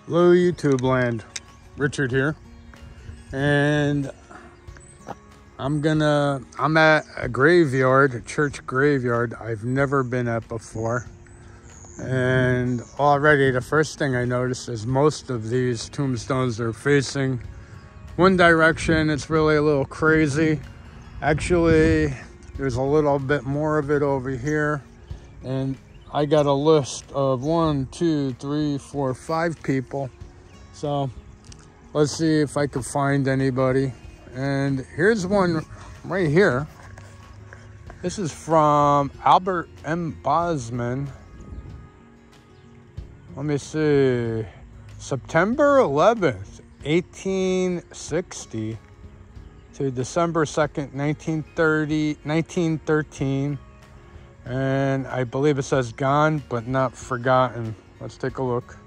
Hello YouTube land, Richard here, and I'm at a graveyard, a church graveyard I've never been at before. And already the first thing I noticed is most of these tombstones are facing one direction. It's really a little crazy. Actually, there's a little bit more of it over here, and I got a list of 1, 2, 3, 4, 5 people. So let's see if I can find anybody. And here's one right here. This is from Albert M. Bosman. Let me see. September 11th, 1860 to December 2nd, 1913. And I believe it says gone, but not forgotten. Let's take a look.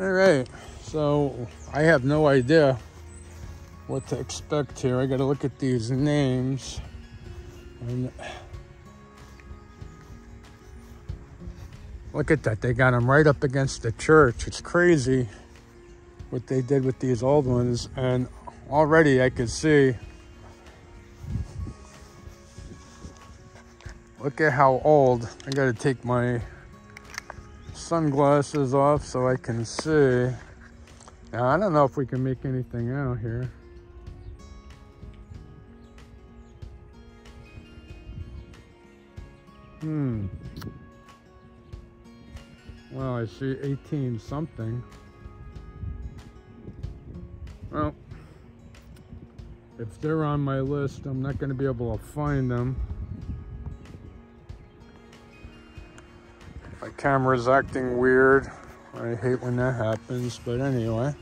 All right, so I have no idea what to expect here. I got to look at these names. And look at that, they got them right up against the church. It's crazy what they did with these old ones, and already I could see, look at how old. I gotta take my sunglasses off so I can see. Now I don't know if we can make anything out here. Well, I see 18 something. Well, if they're on my list, I'm not going to be able to find them. My camera's acting weird. I hate when that happens, but anyway.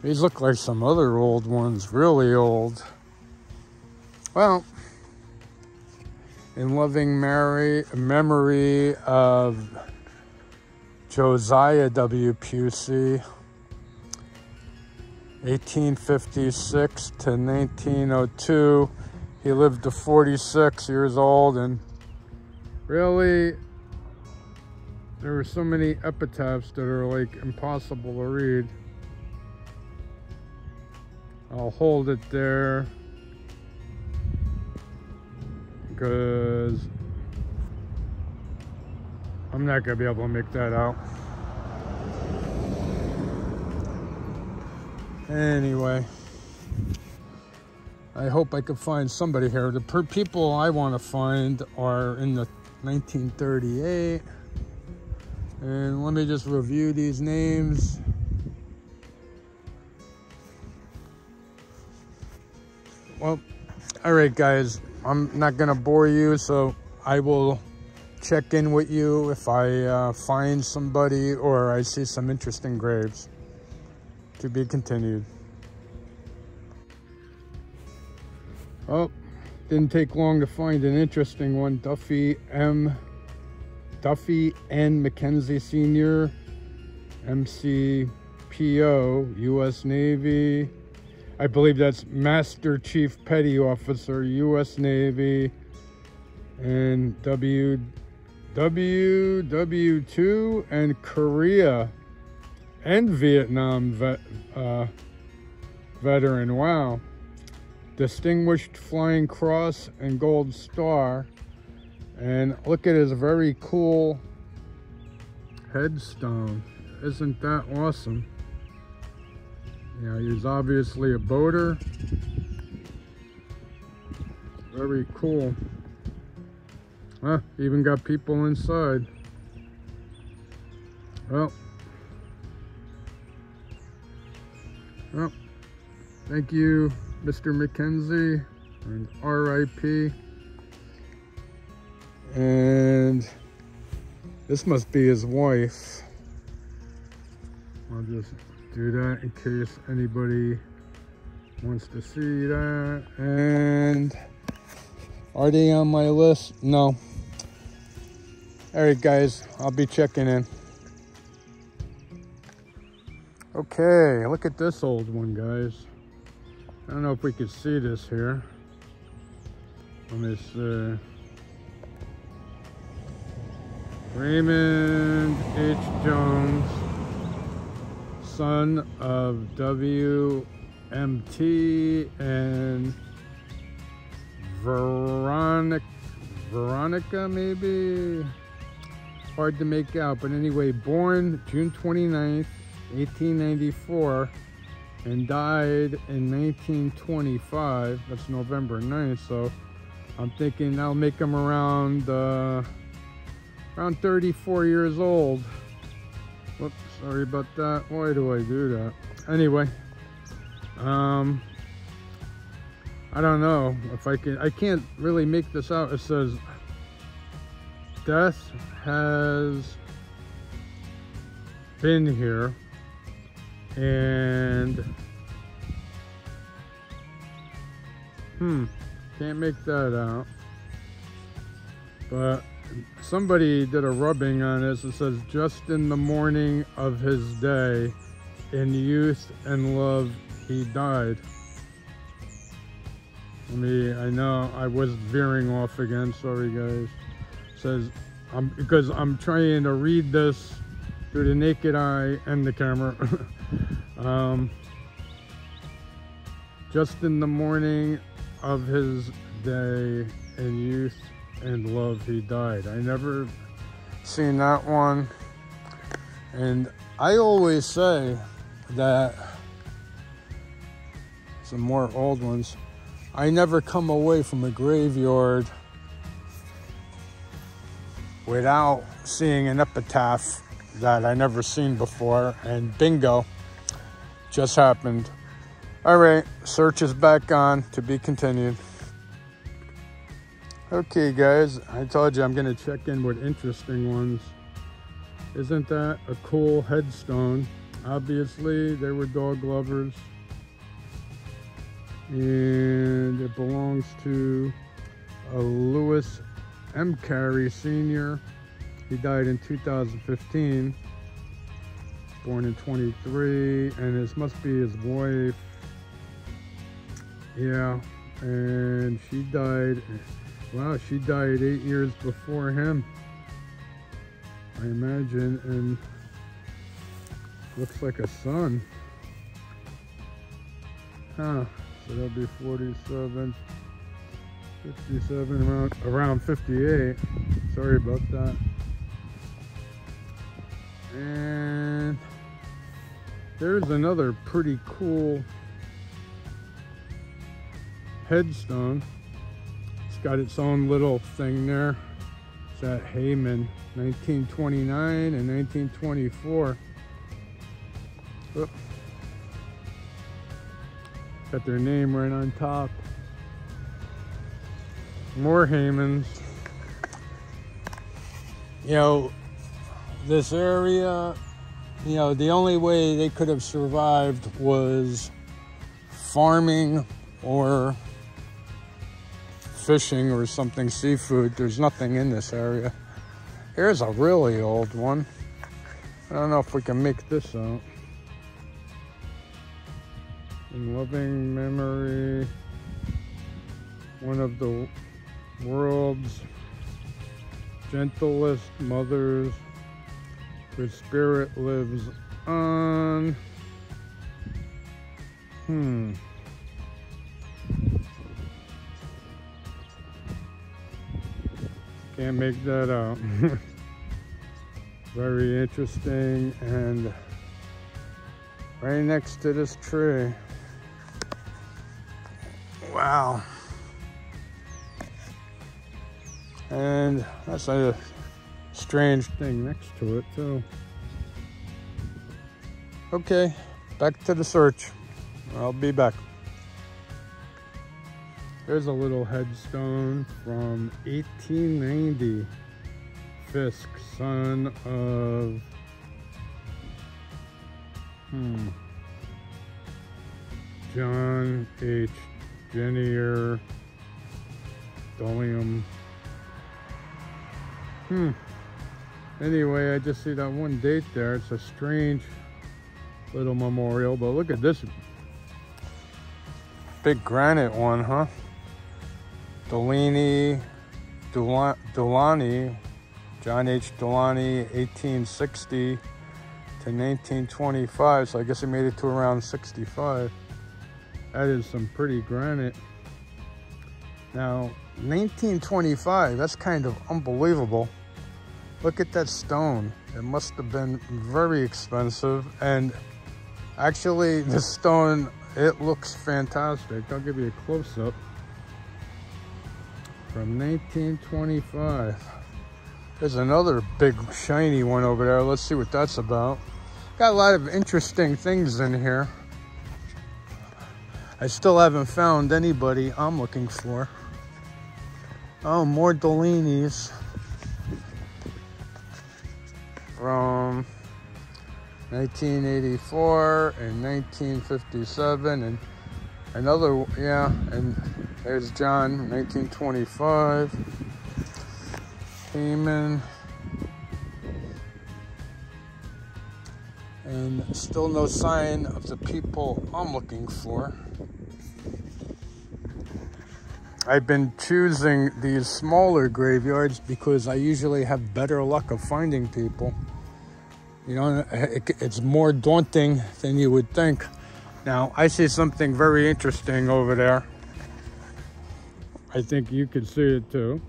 These look like some other old ones, really old. Well, in loving memory of Josiah W. Pusey, 1856 to 1902. He lived to 46 years old, and really, there were so many epitaphs that are like impossible to read. I'll hold it there because I'm not gonna be able to make that out. Anyway, I hope I can find somebody here. The people I want to find are in the 1938. And let me just review these names. Well, all right, guys. I'm not going to bore you, so I will check in with you if I find somebody or I see some interesting graves. To be continued. Oh, didn't take long to find an interesting one. Duffy N. Mackenzie Sr., MCPO, U.S. Navy. I believe that's Master Chief Petty Officer, U.S. Navy. And WW2 and Korea and Vietnam veteran. Wow. Distinguished Flying Cross and Gold Star. And look at his very cool headstone. Isn't that awesome? Yeah, he's obviously a boater. Very cool. Huh, even got people inside. Well, thank you, Mr. Mackenzie, and RIP. And this must be his wife. I'll just do that in case anybody wants to see that. And are they on my list? No. All right, guys, I'll be checking in. Okay, look at this old one, guys. I don't know if we can see this here. Let me see. Raymond H. Jones, son of W.M.T. and Veronica, maybe? Hard to make out, but anyway, born June 29th, 1894, and died in 1925. That's November 9th, so I'm thinking I'll make him around 34 years old. Whoops, sorry about that. Why do I do that? Anyway, I don't know if I can't really make this out. It says death has been here, and can't make that out, but somebody did a rubbing on this. It says just in the morning of his day, in youth and love he died. I know I was veering off again, sorry guys. It says because I'm trying to read this through the naked eye and the camera. Just in the morning of his day, in youth and love he died. I never seen that one, and I always say that some more old ones, I never come away from a graveyard without seeing an epitaph that I never seen before, and bingo, just happened. All right, search is back on, to be continued. Okay guys, I told you I'm gonna check in with interesting ones. Isn't that a cool headstone? Obviously they were dog lovers, and it belongs to a Lewis M. Carey Sr. He died in 2015, born in 23, and this must be his wife. Yeah, and she died. Wow, she died 8 years before him, I imagine, and looks like a son. Huh, so that'll be 47, 57, around 58. Sorry about that. And there's another pretty cool headstone. It's got its own little thing there. It's at Heyman, 1929 and 1924. Oop. Got their name right on top. More Heymans. You know, this area, you know, the only way they could have survived was farming or fishing or something, seafood. There's nothing in this area. Here's a really old one. I don't know if we can make this out. In loving memory, one of the world's gentlest mothers, whose spirit lives on. Can't make that out. Very interesting, and right next to this tree. Wow. And that's a strange thing next to it too. Okay, back to the search. I'll be back. There's a little headstone from 1890. Fisk, son of John H. Jennier Dolium. Anyway, I just see that one date there. It's a strange little memorial, but look at this big granite one, huh? Delaney, John H. Delaney, 1860 to 1925. So I guess he made it to around 65. That is some pretty granite. Now, 1925, that's kind of unbelievable. Look at that stone. It must have been very expensive. And actually, the stone, it looks fantastic. I'll give you a close-up. From 1925. There's another big shiny one over there. Let's see what that's about. Got a lot of interesting things in here. I still haven't found anybody I'm looking for. Oh, more Delaney's. From 1984 and 1957 and another, yeah, and there's John, 1925. Payman. And still no sign of the people I'm looking for. I've been choosing these smaller graveyards because I usually have better luck of finding people. You know, it's more daunting than you would think. Now, I see something very interesting over there. I think you can see it too.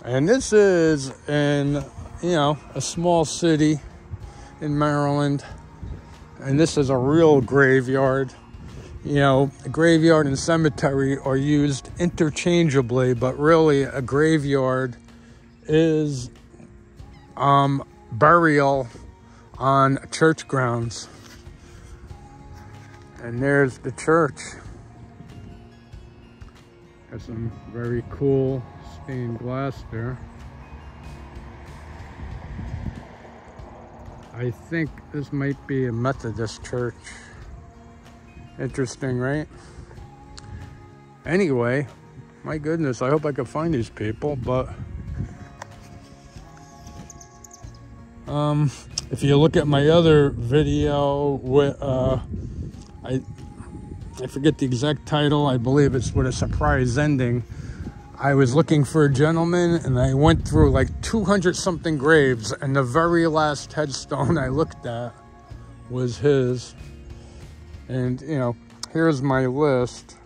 And this is in, you know, a small city in Maryland. And this is a real graveyard. You know, a graveyard and cemetery are used interchangeably, but really a graveyard is burial on church grounds. And there's the church. Got some very cool stained glass there. I think this might be a Methodist church. Interesting, right? Anyway, my goodness, I hope I can find these people, but if you look at my other video with I forget the exact title, I believe it's with a surprise ending. I was looking for a gentleman and I went through like 200 something graves, and the very last headstone I looked at was his. And, you know, here's my list.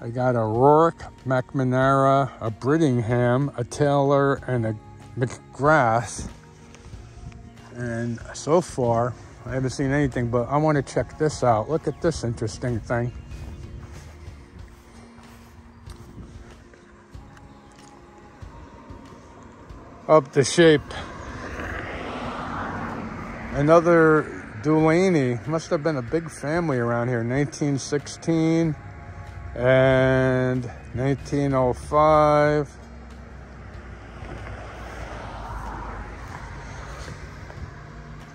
I got a Ruark, McNamara, a Brittingham, a Taylor, and a McGrath. And so far, I haven't seen anything, but I want to check this out. Look at this interesting thing. Up the shape. Another Delaney. Must have been a big family around here. 1916 and 1905.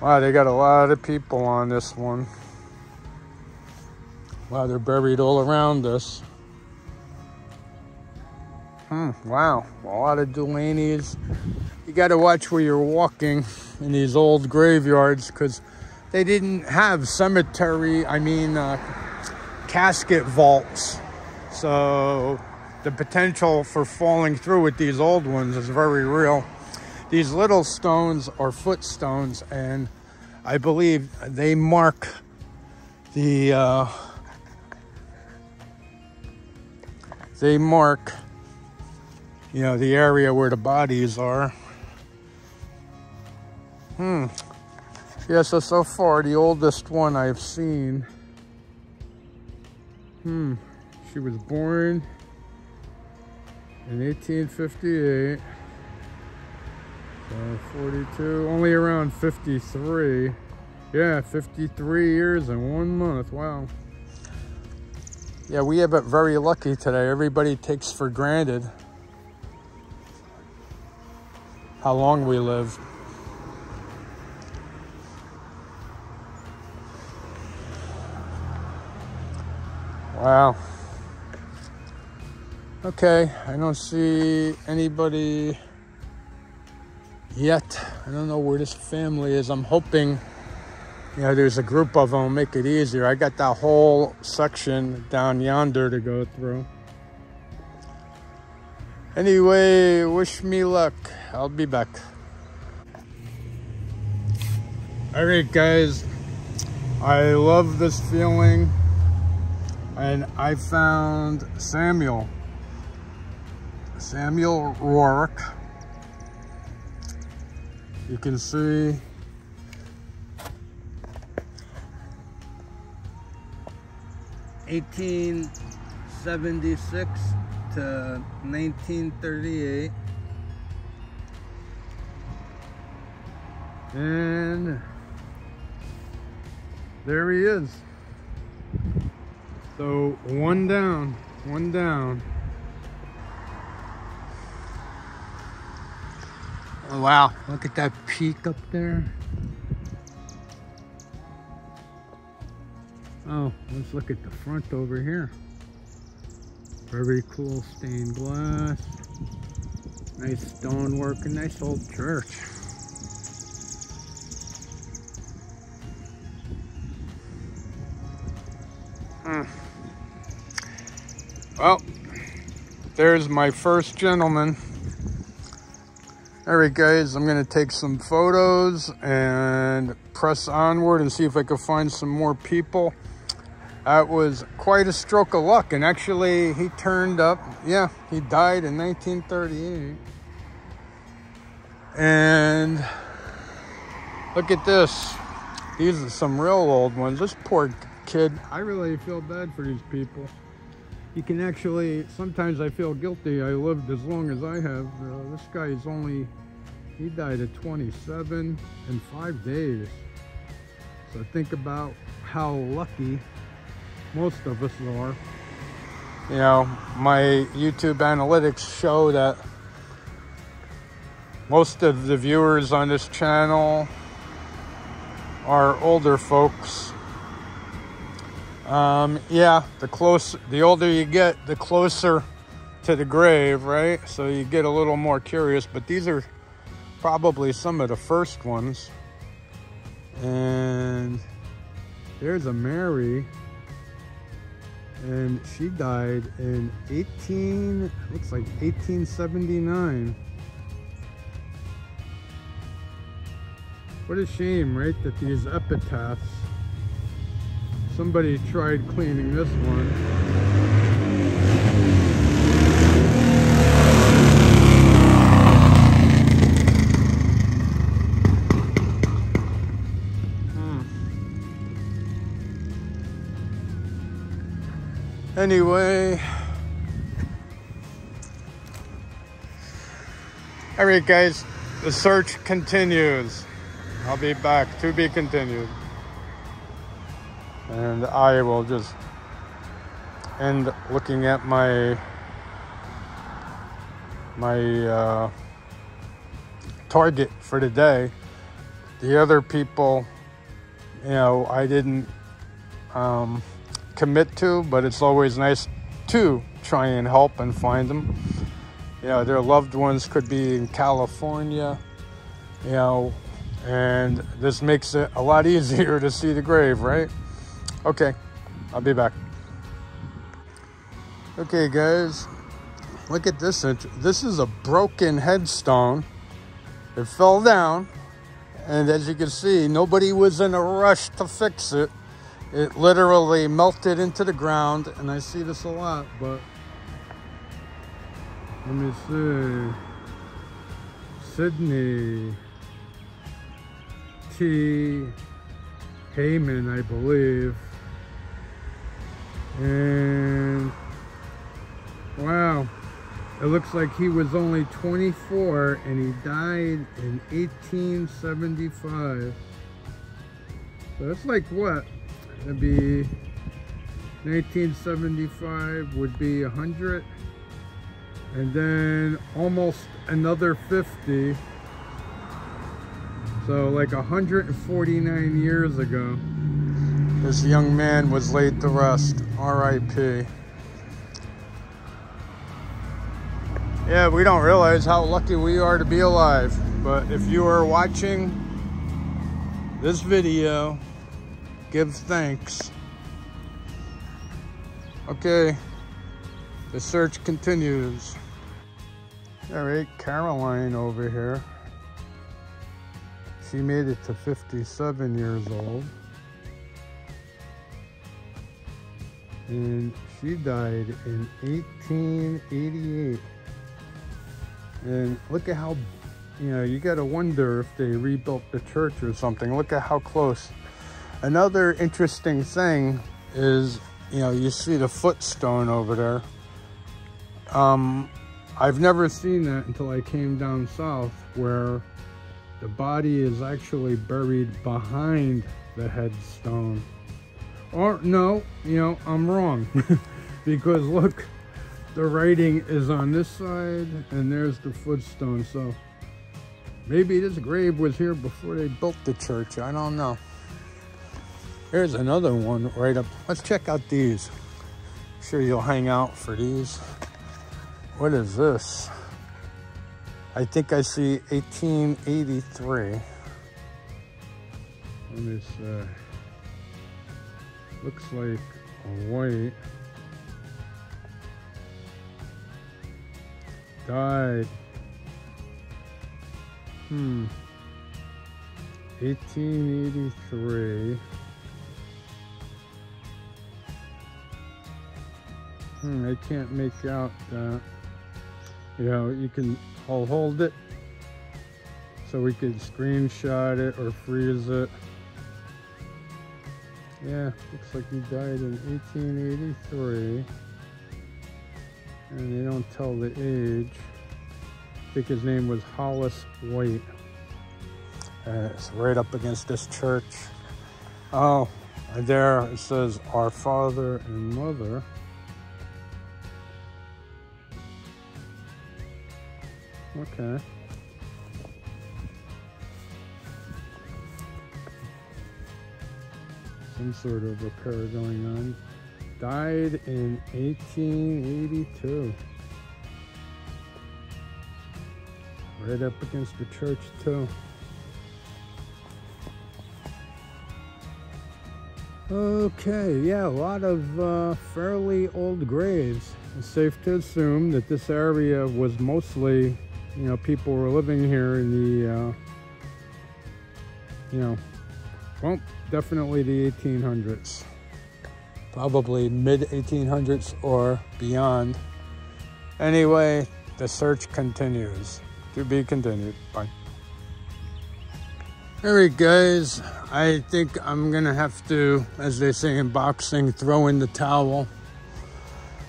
Wow, they got a lot of people on this one. Wow, they're buried all around us. Wow, a lot of Delaney's. You got to watch where you're walking in these old graveyards, because they didn't have casket vaults. So the potential for falling through with these old ones is very real. These little stones are footstones, and I believe they mark the, you know, the area where the bodies are. Yeah, so far, the oldest one I've seen. She was born in 1858. 42, only around 53. Yeah, 53 years and 1 month. Wow. Yeah, we have it very lucky today. Everybody takes for granted how long we live. Wow. Okay, I don't see anybody yet. I don't know where this family is. I'm hoping, you know, there's a group of them, make it easier. I got that whole section down yonder to go through. Anyway, wish me luck. I'll be back. All right, guys. I love this feeling. And I found Samuel Ruark. You can see (1876 to 1938), and there he is. So one down. Oh, wow, look at that peak up there. Oh, let's look at the front over here. Very cool stained glass. Nice stonework, a nice old church. Well, there's my first gentleman. All right, guys, I'm gonna take some photos and press onward and see if I can find some more people. That was quite a stroke of luck, and actually he turned up. Yeah, he died in 1938. And look at this. These are some real old ones. This poor kid, I really feel bad for these people. You can actually, sometimes I feel guilty. I lived as long as I have. This guy is he died at 27 in 5 days. So think about how lucky most of us are. You know, my YouTube analytics show that most of the viewers on this channel are older folks. Yeah, the older you get, the closer to the grave, right? So you get a little more curious, but these are probably some of the first ones. And there's a Mary, and she died in looks like 1879. What a shame, right? That these epitaphs, somebody tried cleaning this one. Anyway, all right, guys, the search continues. I'll be back, to be continued. And I will just end looking at my target for the day. The other people, you know, I didn't commit to, but it's always nice to try and help and find them. You know, their loved ones could be in California, you know, and this makes it a lot easier to see the grave, right? Okay, I'll be back. Okay, guys, look at this. This is a broken headstone. It fell down, and as you can see, nobody was in a rush to fix it. It literally melted into the ground, and I see this a lot, but let me see. Sydney T. Heyman, I believe. And wow, it looks like he was only 24 and he died in 1875. So that's like what? It'd be 1975 would be 100, and then almost another 50. So like 149 years ago, this young man was laid to rest. R.I.P. Yeah, we don't realize how lucky we are to be alive. But if you are watching this video, give thanks. Okay, the search continues. All right, Caroline over here. She made it to 57 years old. And she died in 1888. And look at how, you gotta wonder if they rebuilt the church or something. Look at how close. Another interesting thing is, you see the footstone over there. I've never seen that until I came down south, where the body is actually buried behind the headstone. Or no, I'm wrong. Because look, the writing is on this side and there's the footstone. So maybe this grave was here before they built the church. I don't know. Here's another one right up. Let's check out these. I'm sure you'll hang out for these. What is this? I think I see 1883. Let me see. Looks like a white. Died. 1883. I can't make out that. You can, I'll hold it so we could screenshot it or freeze it. Yeah, looks like he died in 1883. And they don't tell the age. I think his name was Hollis White. And it's right up against this church. Oh, there it says Our Father and Mother. Okay. Some sort of repair going on. Died in 1882. Right up against the church too. Okay, yeah, a lot of fairly old graves. It's safe to assume that this area was mostly, people were living here in the, well, definitely the 1800s. Probably mid-1800s or beyond. Anyway, the search continues. To be continued. Bye. All right, guys. I think I'm going to have to, as they say in boxing, throw in the towel.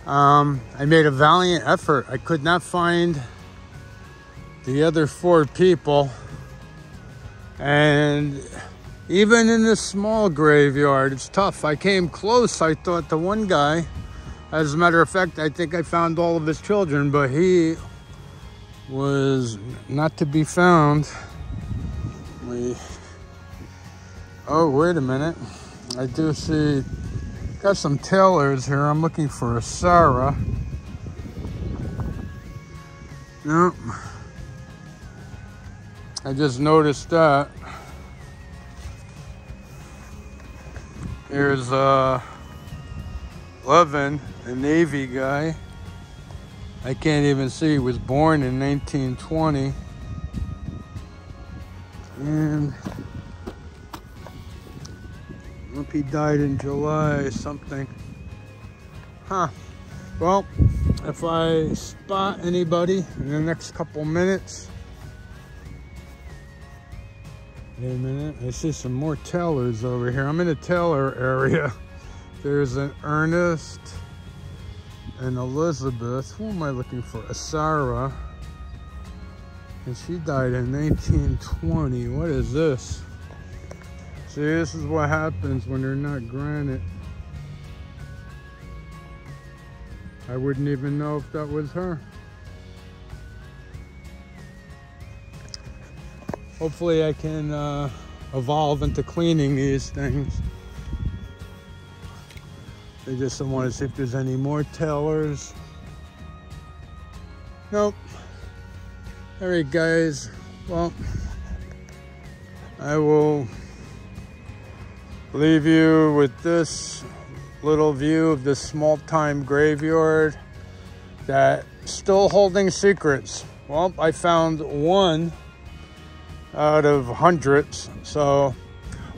I made a valiant effort. I could not find the other 4 people. And even in this small graveyard, it's tough. I came close. I thought the one guy, as a matter of fact, I think I found all of his children, but he was not to be found. Oh, wait a minute. I do see, got some tailors here. I'm looking for a Sarah. Nope. I just noticed that. Here's Levin, a Navy guy. I can't even see, he was born in 1920. And I hope he died in July something. Huh. Well, if I spot anybody in the next couple minutes. Wait a minute, I see some more tailors over here. I'm in a tailor area. There's an Ernest and Elizabeth. Who am I looking for? A Sarah. And she died in 1920. What is this? See, this is what happens when they're not granite. I wouldn't even know if that was her. Hopefully I can evolve into cleaning these things. I just want to see if there's any more tailors. Nope. All right, guys. Well, I will leave you with this little view of this small-time graveyard that's still holding secrets. Well, I found one out of hundreds, so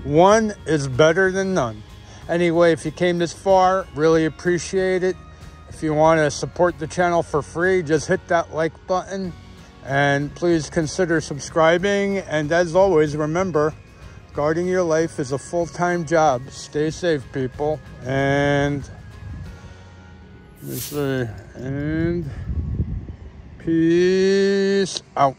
one is better than none. Anyway, if you came this far, really appreciate it. If you want to support the channel for free, just hit that like button, and please consider subscribing. And as always, remember, guarding your life is a full-time job. Stay safe, people. And let me see. And peace out.